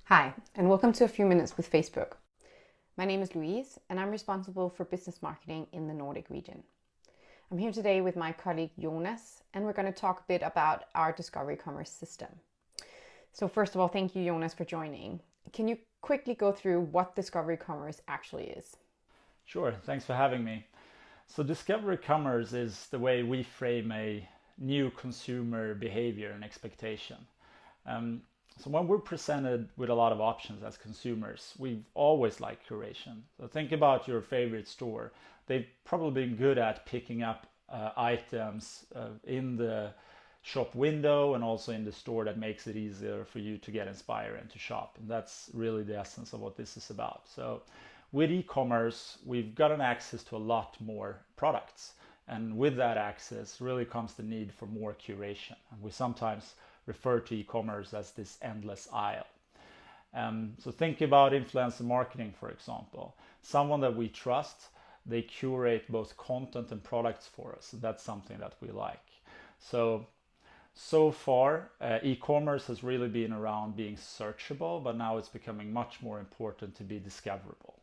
Hi, and welcome to A Few Minutes with Facebook. My name is Louise, and I'm responsible for business marketing in the Nordic region. I'm here today with my colleague Jonas, and we're going to talk a bit about our discovery commerce system. So first of all, thank you, Jonas, for joining. Can you quickly go through what discovery commerce actually is? Sure, thanks for having me. So discovery commerce is the way we frame a new consumer behavior and expectation. Um, so when we're presented with a lot of options as consumers, we've always liked curation. So think about your favorite store. They've probably been good at picking up items in the shop window and also in the store that makes it easier for you to get inspired and to shop. And that's really the essence of what this is about. So with e-commerce, we've gotten access to a lot more products. And with that access really comes the need for more curation. And we sometimes refer to e-commerce as this endless aisle. So think about influencer marketing, for example. Someone that we trust, they curate both content and products for us. And that's something that we like. So far, e-commerce has really been around being searchable, but now it's becoming much more important to be discoverable.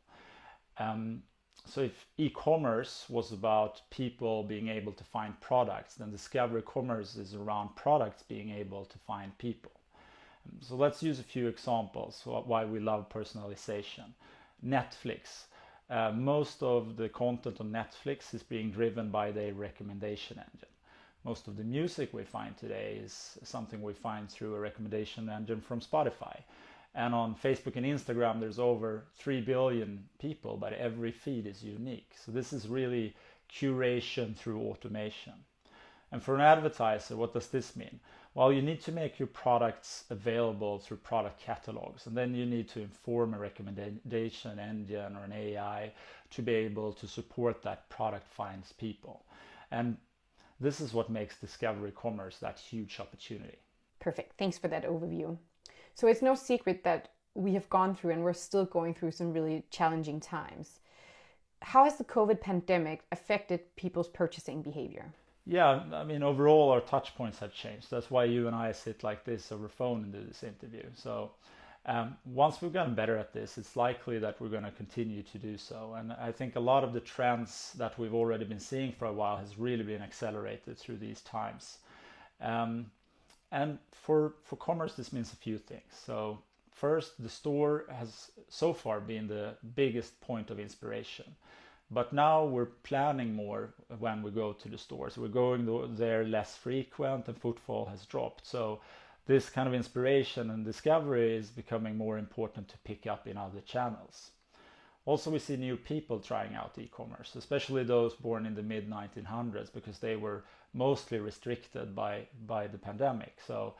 So if e-commerce was about people being able to find products, then discovery commerce is around products being able to find people. So let's use a few examples why we love personalization. Netflix. Most of the content on Netflix is being driven by their recommendation engine. Most of the music we find today is something we find through a recommendation engine from Spotify. And on Facebook and Instagram, there's over 3 billion people, but every feed is unique. So this is really curation through automation. And for an advertiser, what does this mean? Well, you need to make your products available through product catalogs, and then you need to inform a recommendation engine or an AI to be able to support that product finds people. And this is what makes discovery commerce that huge opportunity. Perfect. Thanks for that overview. So it's no secret that we have gone through and we're still going through some really challenging times. How has the COVID pandemic affected people's purchasing behavior? Yeah, I mean, overall, our touch points have changed. That's why you and I sit like this over phone and do this interview. So once we've gotten better at this, it's likely that we're going to continue to do so. And I think a lot of the trends that we've already been seeing for a while has really been accelerated through these times. And for commerce, this means a few things. So first, the store has so far been the biggest point of inspiration. But now we're planning more when we go to the stores. We're going there less frequent and footfall has dropped. So this kind of inspiration and discovery is becoming more important to pick up in other channels. Also, we see new people trying out e-commerce, especially those born in the mid 1900s, because they were mostly restricted by the pandemic. So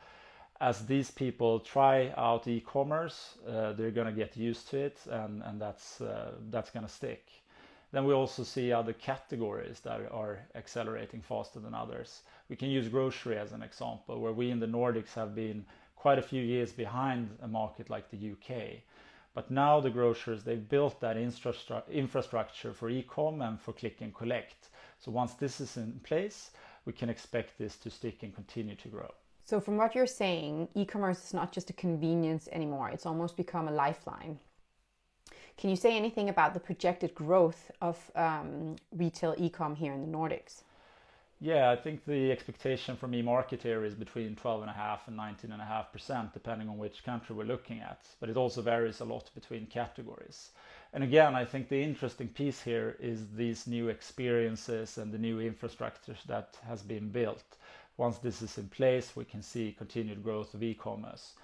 as these people try out e-commerce, they're going to get used to it, and that's going to stick. Then we also see other categories that are accelerating faster than others. We can use grocery as an example, where we in the Nordics have been quite a few years behind a market like the UK. But now the grocers, they've built that infrastructure for e-com and for click and collect. So once this is in place, we can expect this to stick and continue to grow. So from what you're saying, e-commerce is not just a convenience anymore. It's almost become a lifeline. Can you say anything about the projected growth of retail e-com here in the Nordics? Yeah, I think the expectation from e-marketer is between 12.5% and 19.5%, depending on which country we're looking at. But it also varies a lot between categories. And again, I think the interesting piece here is these new experiences and the new infrastructure that has been built. Once this is in place, we can see continued growth of e-commerce.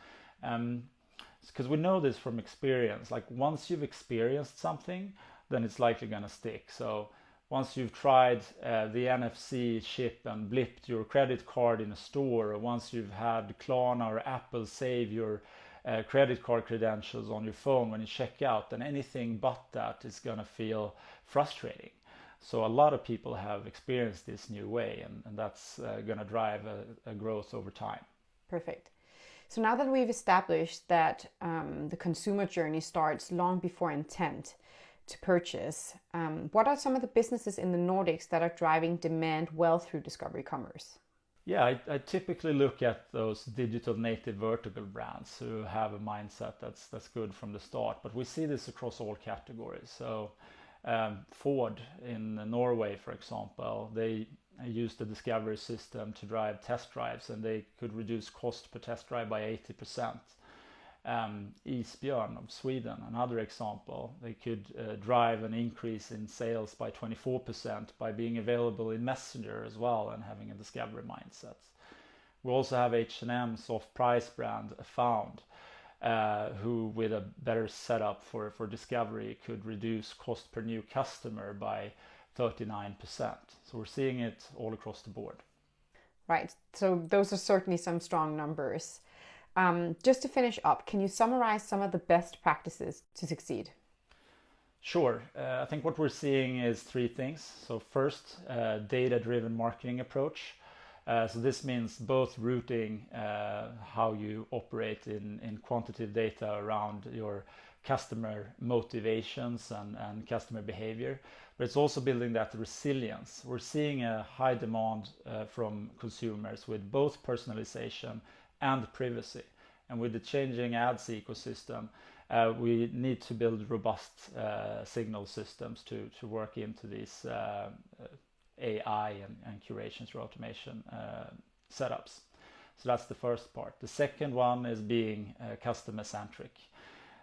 Because we know this from experience. Like once you've experienced something, then it's likely going to stick. So once you've tried the NFC chip and blipped your credit card in a store, or once you've had Klarna or Apple save your credit card credentials on your phone when you check out, then anything but that is going to feel frustrating. So a lot of people have experienced this new way, and that's going to drive a growth over time. Perfect. So now that we've established that the consumer journey starts long before intent to purchase, what are some of the businesses in the Nordics that are driving demand well through discovery commerce? Yeah, I typically look at those digital native vertical brands who have a mindset that's good from the start. But we see this across all categories. So Ford in Norway, for example, they used the discovery system to drive test drives, and they could reduce cost per test drive by 80%. Isbjörn of Sweden, another example, they could drive an increase in sales by 24% by being available in Messenger as well and having a discovery mindset. We also have H&M's off-price brand Found, who with a better setup for discovery could reduce cost per new customer by 39%. So we're seeing it all across the board. Right, so those are certainly some strong numbers. Just to finish up, can you summarize some of the best practices to succeed? Sure. I think what we're seeing is three things. So first, data-driven marketing approach. So this means both rooting how you operate in quantitative data around your customer motivations and customer behavior, but it's also building that resilience. We're seeing a high demand from consumers with both personalization and privacy. And with the changing ads ecosystem, we need to build robust signal systems to work into these AI and curation through automation setups. So that's the first part. The second one is being customer centric.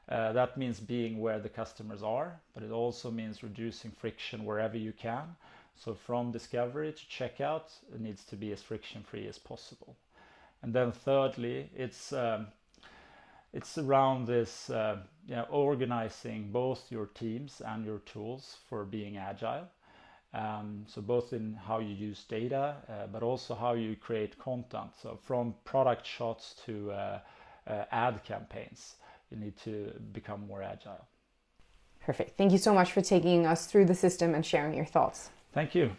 That means being where the customers are, but it also means reducing friction wherever you can. So from discovery to checkout, it needs to be as friction free as possible. And then thirdly, it's around this organizing both your teams and your tools for being agile. So both in how you use data, but also how you create content. So from product shots to ad campaigns, you need to become more agile. Perfect. Thank you so much for taking us through the system and sharing your thoughts. Thank you.